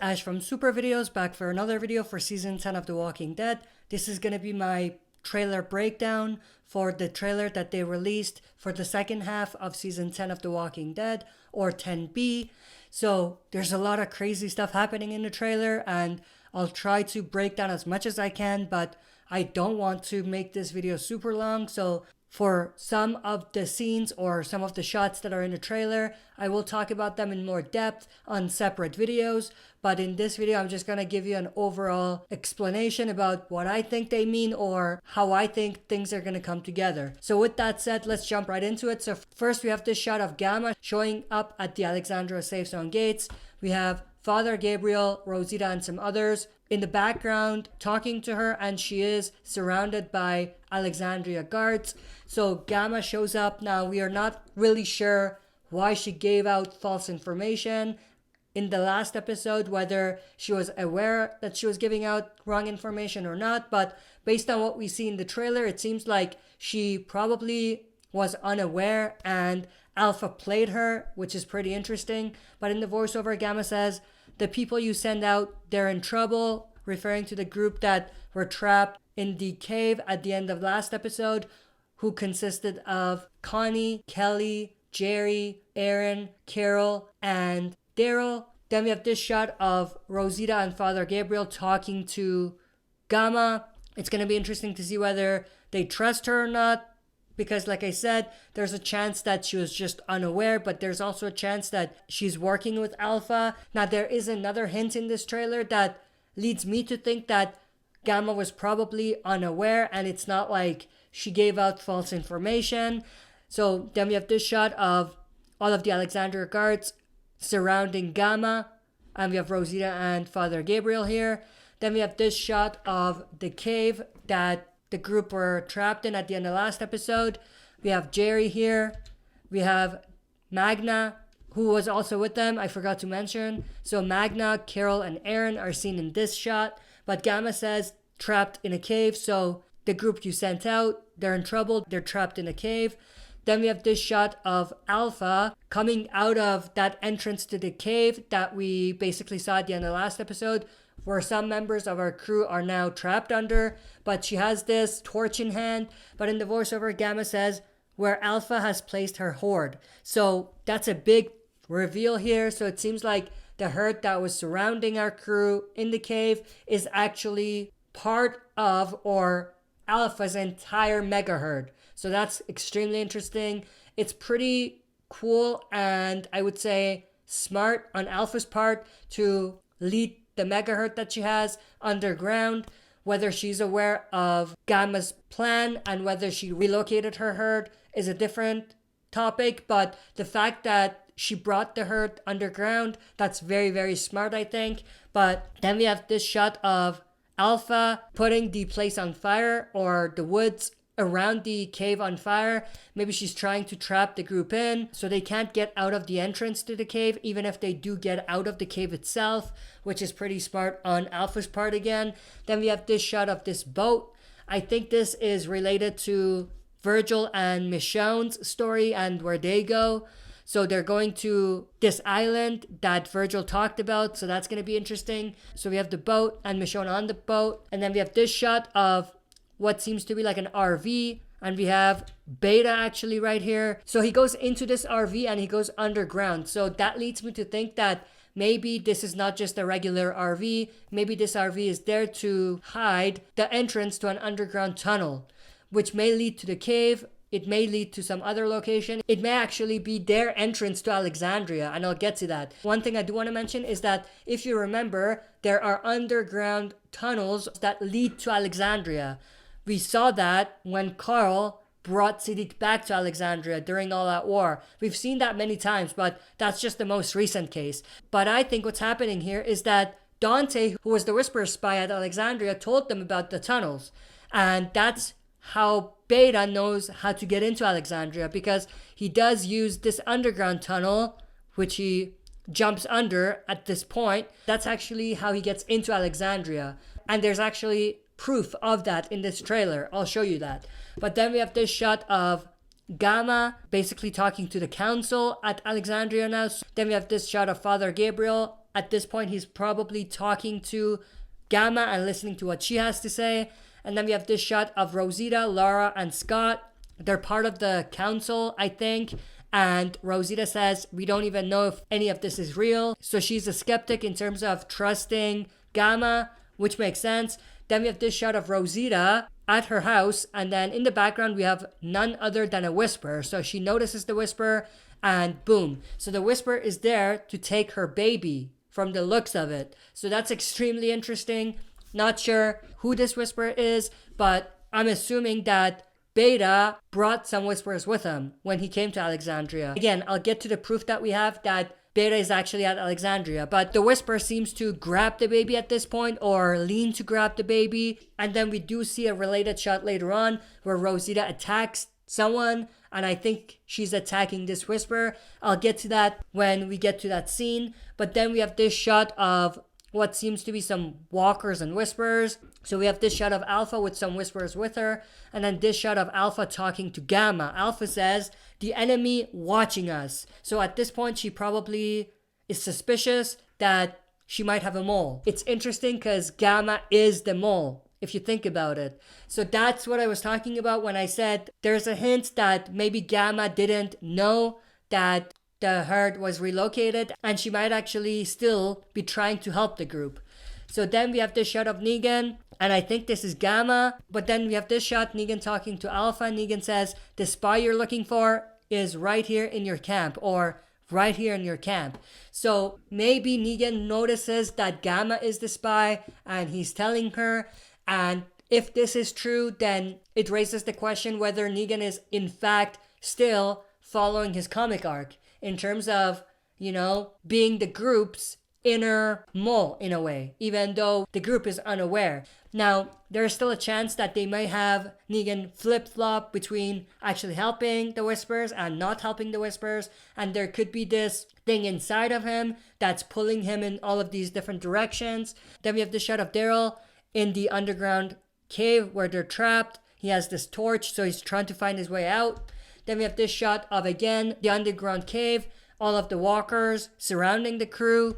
Ash from Super Videos, back for another video for Season 10 of The Walking Dead. This is going to be my trailer breakdown for the trailer that they released for the second half of Season 10 of The Walking Dead, or 10B. So there's a lot of crazy stuff happening in the trailer, and I'll try to break down as much as I can, but I don't want to make this video super long, so for some of the scenes or some of the shots that are in the trailer, I will talk about them in more depth on separate videos. But in this video, I'm just going to give you an overall explanation about what I think they mean or how I think things are going to come together. So with that said, let's jump right into it. So first we have this shot of Gamma showing up at the Alexandria safe zone gates. We have Father Gabriel, Rosita, and some others in the background talking to her, and she is surrounded by Alexandria guards. So Gamma shows up. Now we are not really sure why she gave out false information in the last episode, whether she was aware that she was giving out wrong information or not, but based on what we see in the trailer, it seems like she probably was unaware and Alpha played her, which is pretty interesting. But in the voiceover, Gamma says, "The people you send out, they're in trouble," referring to the group that were trapped in the cave at the end of last episode, who consisted of Connie, Kelly, Jerry, Aaron, Carol, and Daryl. Then we have this shot of Rosita and Father Gabriel talking to Gamma. It's going to be interesting to see whether they trust her or not, because like I said, there's a chance that she was just unaware, but there's also a chance that she's working with Alpha. Now there is another hint in this trailer that leads me to think that Gamma was probably unaware and it's not like she gave out false information. So then we have this shot of all of the Alexandria guards surrounding Gamma, and we have Rosita and Father Gabriel here. Then we have this shot of the cave that the group were trapped in at the end of last episode. We have Jerry here. We have Magna, who was also with them, I forgot to mention. So Magna, Carol, and Aaron are seen in this shot. But Gamma says trapped in a cave. So the group you sent out, they're in trouble. They're trapped in a cave. Then we have this shot of Alpha coming out of that entrance to the cave that we basically saw at the end of the last episode, where some members of our crew are now trapped under. But she has this torch in hand. But in the voiceover, Gamma says, "where Alpha has placed her horde." So that's a big reveal here. So it seems like the herd that was surrounding our crew in the cave is actually part of or Alpha's entire mega herd. So that's extremely interesting. It's pretty cool and I would say smart on Alpha's part to lead the mega herd that she has underground. Whether she's aware of Gamma's plan and whether she relocated her herd is a different topic, but the fact that she brought the herd underground, that's very, very smart, I think. But then we have this shot of Alpha putting the place on fire, or the woods around the cave on fire. Maybe she's trying to trap the group in so they can't get out of the entrance to the cave, even if they do get out of the cave itself, which is pretty smart on Alpha's part again. Then we have this shot of this boat. I think this is related to Vergil and Michonne's story and where they go. So they're going to this island that Vergil talked about. So that's going to be interesting. So we have the boat and Michonne on the boat. And then we have this shot of what seems to be like an RV. And we have Beta actually right here. So he goes into this RV and he goes underground. So that leads me to think that maybe this is not just a regular RV. Maybe this RV is there to hide the entrance to an underground tunnel, which may lead to the cave. It may lead to some other location. It may actually be their entrance to Alexandria, and I'll get to that. One thing I do want to mention is that if you remember, there are underground tunnels that lead to Alexandria. We saw that when Carl brought Siddiq back to Alexandria during all that war. We've seen that many times, but that's just the most recent case. But I think what's happening here is that Dante, who was the Whisperer spy at Alexandria, told them about the tunnels. And that's how Beta knows how to get into Alexandria, because he does use this underground tunnel, which he jumps under at this point. That's actually how he gets into Alexandria. And there's actually proof of that in this trailer. I'll show you that. But then we have this shot of Gamma basically talking to the council at Alexandria now. Then we have this shot of Father Gabriel At this point, he's probably talking to Gamma and listening to what she has to say. And then we have this shot of Rosita, Lara, and Scott. They're part of the council, I think. And Rosita says, we don't even know if any of this is real. So she's a skeptic in terms of trusting Gamma, which makes sense. Then we have this shot of Rosita at her house. And then in the background, we have none other than a Whisperer. So she notices the Whisperer and boom. So the Whisperer is there to take her baby from the looks of it. So that's extremely interesting. Not sure who this Whisperer is, but I'm assuming that Beta brought some Whisperers with him when he came to Alexandria. Again, I'll get to the proof that we have that Beta is actually at Alexandria, but the Whisperer seems to grab the baby at this point or lean to grab the baby. And then we do see a related shot later on where Rosita attacks someone, and I think she's attacking this Whisperer. I'll get to that when we get to that scene. But then we have this shot of what seems to be some walkers and Whisperers. So we have this shot of Alpha with some Whisperers with her, and then this shot of Alpha talking to Gamma. Alpha says, the enemy watching us. So at this point, she probably is suspicious that she might have a mole. It's interesting because Gamma is the mole, if you think about it. So that's what I was talking about when I said there's a hint that maybe Gamma didn't know that the herd was relocated, and she might actually still be trying to help the group. So then we have this shot of Negan, and I think this is Gamma. But then we have this shot, Negan talking to Alpha. Negan says, the spy you're looking for is right here in your camp, or right here in your camp. So maybe Negan notices that Gamma is the spy, and he's telling her. And if this is true, then it raises the question whether Negan is in fact still following his comic arc in terms of, you know, being the group's inner mole in a way, even though the group is unaware. Now, there's still a chance that they may have Negan flip-flop between actually helping the Whisperers and not helping the Whisperers, and there could be this thing inside of him that's pulling him in all of these different directions. Then we have the shot of Daryl in the underground cave where they're trapped. He has this torch, so he's trying to find his way out. Then we have this shot of, again, the underground cave, all of the walkers surrounding the crew.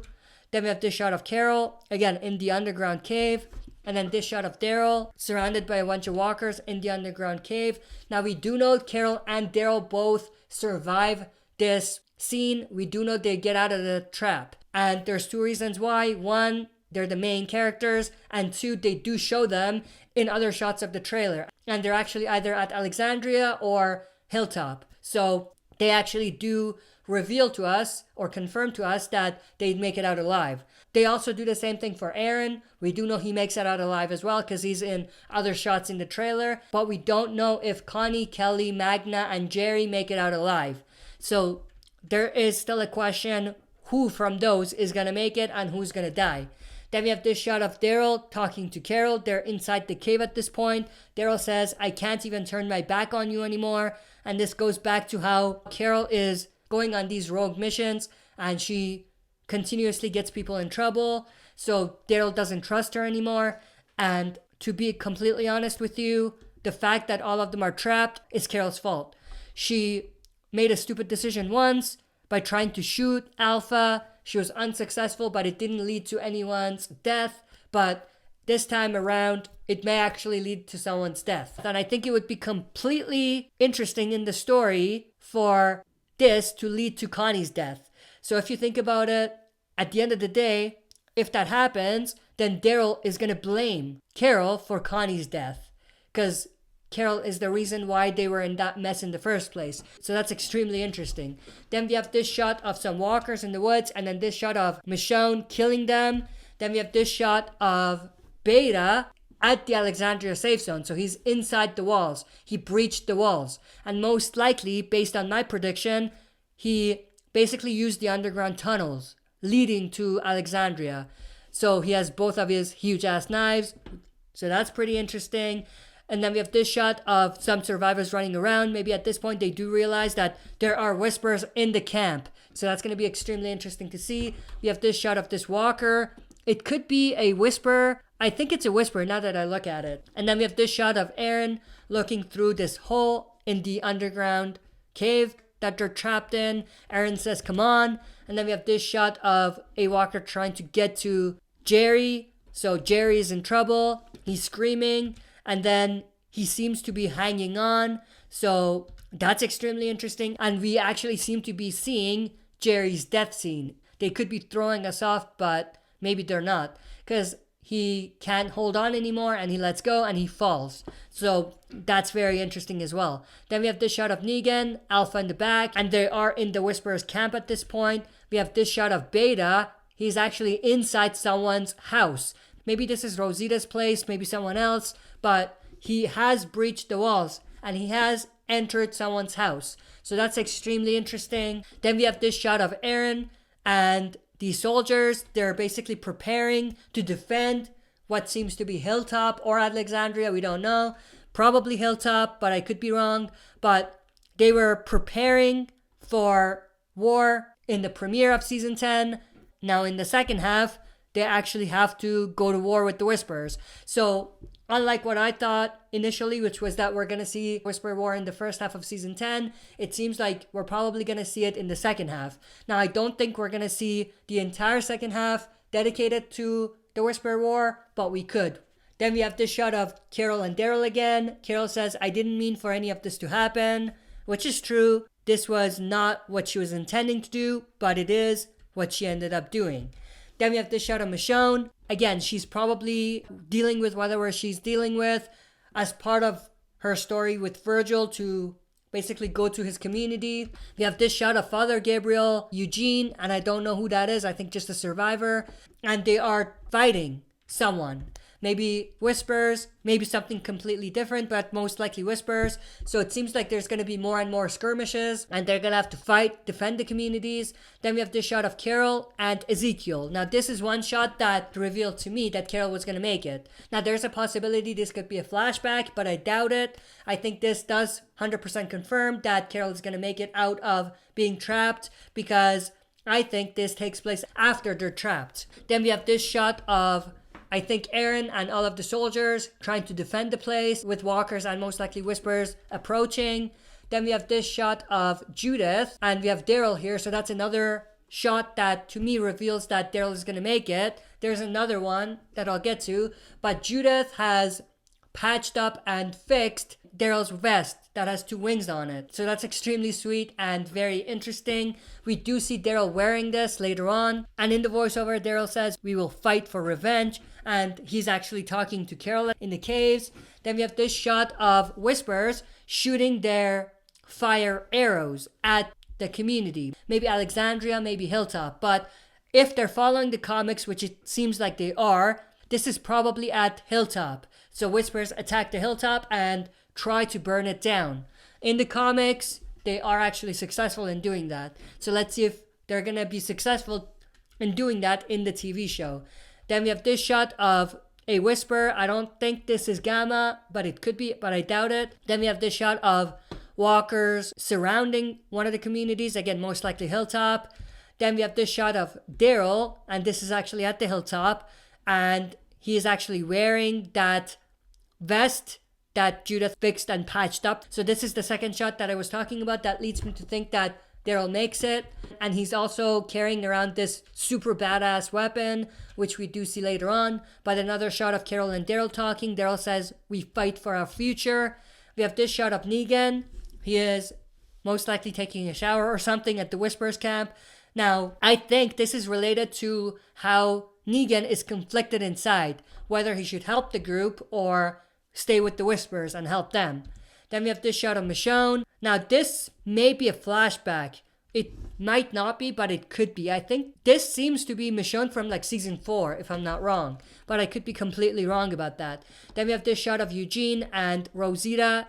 Then we have this shot of Carol, again, in the underground cave. And then this shot of Daryl, surrounded by a bunch of walkers in the underground cave. Now, we do know Carol and Daryl both survive this scene. We do know they get out of the trap. And there's two reasons why. One, they're the main characters. And two, they do show them in other shots of the trailer. And they're actually either at Alexandria or Hilltop. So they actually do reveal to us or confirm to us that they'd make it out alive. They also do the same thing for Aaron. We do know he makes it out alive as well because he's in other shots in the trailer. But we don't know if Connie, Kelly, Magna, and Jerry make it out alive. So there is still a question who from those is going to make it and who's going to die. Then we have this shot of Daryl talking to Carol. They're inside the cave at this point. Daryl says, I can't even turn my back on you anymore. And this goes back to how Carol is going on these rogue missions and she continuously gets people in trouble. So Daryl doesn't trust her anymore. And to be completely honest with you, the fact that all of them are trapped is Carol's fault. She made a stupid decision once by trying to shoot Alpha. She was unsuccessful, but it didn't lead to anyone's death. But this time around, it may actually lead to someone's death. And I think it would be completely interesting in the story for this to lead to Connie's death. So if you think about it, at the end of the day, if that happens, then Daryl is going to blame Carol for Connie's death. Because Carol is the reason why they were in that mess in the first place. So that's extremely interesting. Then we have this shot of some walkers in the woods, and then this shot of Michonne killing them. Then we have this shot of Beta at the Alexandria safe zone. So he's inside the walls. He breached the walls. And most likely, based on my prediction, he basically used the underground tunnels leading to Alexandria. So he has both of his huge ass knives. So that's pretty interesting. And then we have this shot of some survivors running around. Maybe at this point they do realize that there are Whisperers in the camp. So that's going to be extremely interesting to see. We have this shot of this walker. It could be a Whisperer. I think it's a Whisperer now that I look at it. And then we have this shot of Aaron looking through this hole in the underground cave. that they're trapped in. Aaron says, come on. And then we have this shot of a walker trying to get to Jerry. So Jerry is in trouble. He's screaming. And then he seems to be hanging on. So that's extremely interesting. And we actually seem to be seeing Jerry's death scene. They could be throwing us off, but maybe they're not. Because he can't hold on anymore and he lets go and he falls. So that's very interesting as well. Then we have this shot of Negan, Alpha in the back, and they are in the Whisperer's camp at this point. We have this shot of Beta. He's actually inside someone's house. Maybe this is Rosita's place, maybe someone else, but he has breached the walls and he has entered someone's house. So that's extremely interesting. Then we have this shot of Aaron and the soldiers. They're basically preparing to defend what seems to be Hilltop or Alexandria. We don't know. Probably Hilltop, but I could be wrong. But they were preparing for war in the premiere of season 10. Now in the second half, they actually have to go to war with the Whisperers. So unlike what I thought initially, which was that we're going to see Whisper War in the first half of season 10, it seems like we're probably going to see it in the second half. Now, I don't think we're going to see the entire second half dedicated to the Whisper War, but we could. Then we have this shot of Carol and Daryl again. Carol says, I didn't mean for any of this to happen, which is true. This was not what she was intending to do, but it is what she ended up doing. Then we have this shot of Michonne. Again, she's probably dealing with whatever she's dealing with as part of her story with Vergil to basically go to his community. We have this shot of Father Gabriel, Eugene, and I don't know who that is. I think just a survivor. And they are fighting someone. Maybe Whispers, maybe something completely different, but most likely Whispers. So it seems like there's going to be more and more skirmishes, and they're going to have to fight, defend the communities. Then we have this shot of Carol and Ezekiel. Now this is one shot that revealed to me that Carol was going to make it. Now there's a possibility this could be a flashback, but I doubt it. I think this does 100% confirm that Carol is going to make it out of being trapped, because I think this takes place after they're trapped. Then we have this shot of, I think, Aaron and all of the soldiers trying to defend the place with walkers and most likely Whispers approaching. Then we have this shot of Judith and we have Daryl here. So that's another shot that to me reveals that Daryl is going to make it. There's another one that I'll get to. But Judith has patched up and fixed Daryl's vest that has 2 wings on it. So that's extremely sweet and very interesting. We do see Daryl wearing this later on. And in the voiceover, Daryl says, we will fight for revenge. And he's actually talking to Carol in the caves. Then we have this shot of Whispers shooting their fire arrows at the community. Maybe Alexandria, maybe Hilltop. But if they're following the comics, which it seems like they are, this is probably at Hilltop. So Whispers attack the Hilltop and try to burn it down. In the comics, they are actually successful in doing that. So let's see if they're going to be successful in doing that in the TV show. Then we have this shot of a Whisper. I don't think this is Gamma, but it could be, but I doubt it. Then we have this shot of walkers surrounding one of the communities. Again, most likely Hilltop. Then we have this shot of Daryl, and this is actually at the Hilltop. And he is actually wearing that vest that Judith fixed and patched up. So this is the second shot that I was talking about that leads me to think that Daryl makes it. And he's also carrying around this super badass weapon, which we do see later on. But another shot of Carol and Daryl talking. Daryl says, we fight for our future. We have this shot of Negan. He is most likely taking a shower or something at the Whisperers camp. Now, I think this is related to how Negan is conflicted inside, whether he should help the group or stay with the Whisperers and help them. Then we have this shot of Michonne. Now this may be a flashback. It might not be, but it could be. I think this seems to be Michonne from like season 4, if I'm not wrong. But I could be completely wrong about that. Then we have this shot of Eugene and Rosita.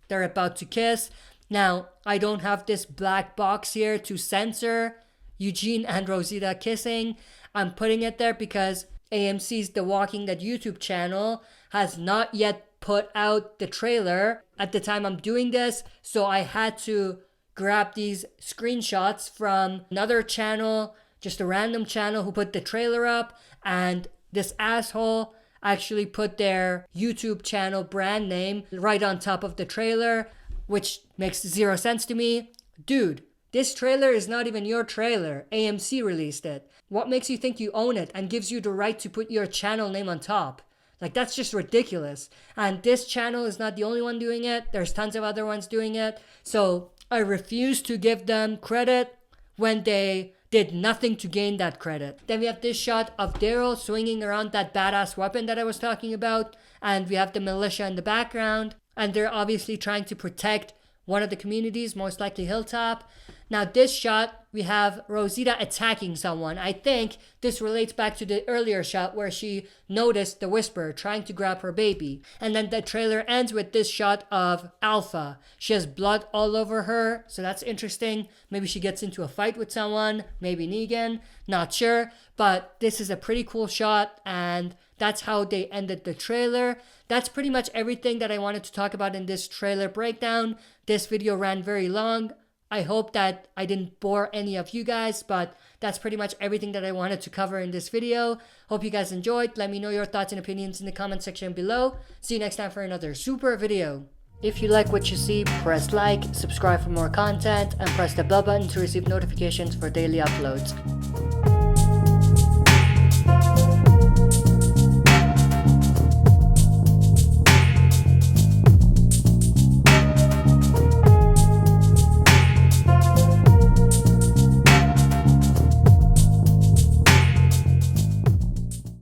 They're about to kiss. Now, I don't have this black box here to censor Eugene and Rosita kissing. I'm putting it there because AMC's The Walking Dead YouTube channel has not yet put out the trailer at the time I'm doing this, so I had to grab these screenshots from another channel, just a random channel who put the trailer up, and this asshole actually put their YouTube channel brand name right on top of the trailer, which makes 0 sense to me. Dude, this trailer is not even your trailer. AMC released it. What makes you think you own it and gives you the right to put your channel name on top? Like, that's just ridiculous. And this channel is not the only one doing it. There's tons of other ones doing it. So I refuse to give them credit when they did nothing to gain that credit. Then we have this shot of Daryl swinging around that badass weapon that I was talking about. And we have the militia in the background. And they're obviously trying to protect one of the communities, most likely Hilltop. Now this shot, we have Rosita attacking someone. I think this relates back to the earlier shot where she noticed the Whisperer trying to grab her baby. And then the trailer ends with this shot of Alpha. She has blood all over her, so that's interesting. Maybe she gets into a fight with someone, maybe Negan, not sure. But this is a pretty cool shot, and that's how they ended the trailer. That's pretty much everything that I wanted to talk about in this trailer breakdown. This video ran very long. I hope that I didn't bore any of you guys, but that's pretty much everything that I wanted to cover in this video. Hope you guys enjoyed. Let me know your thoughts and opinions in the comment section below. See you next time for another super video. If you like what you see, press like, subscribe for more content, and press the bell button to receive notifications for daily uploads.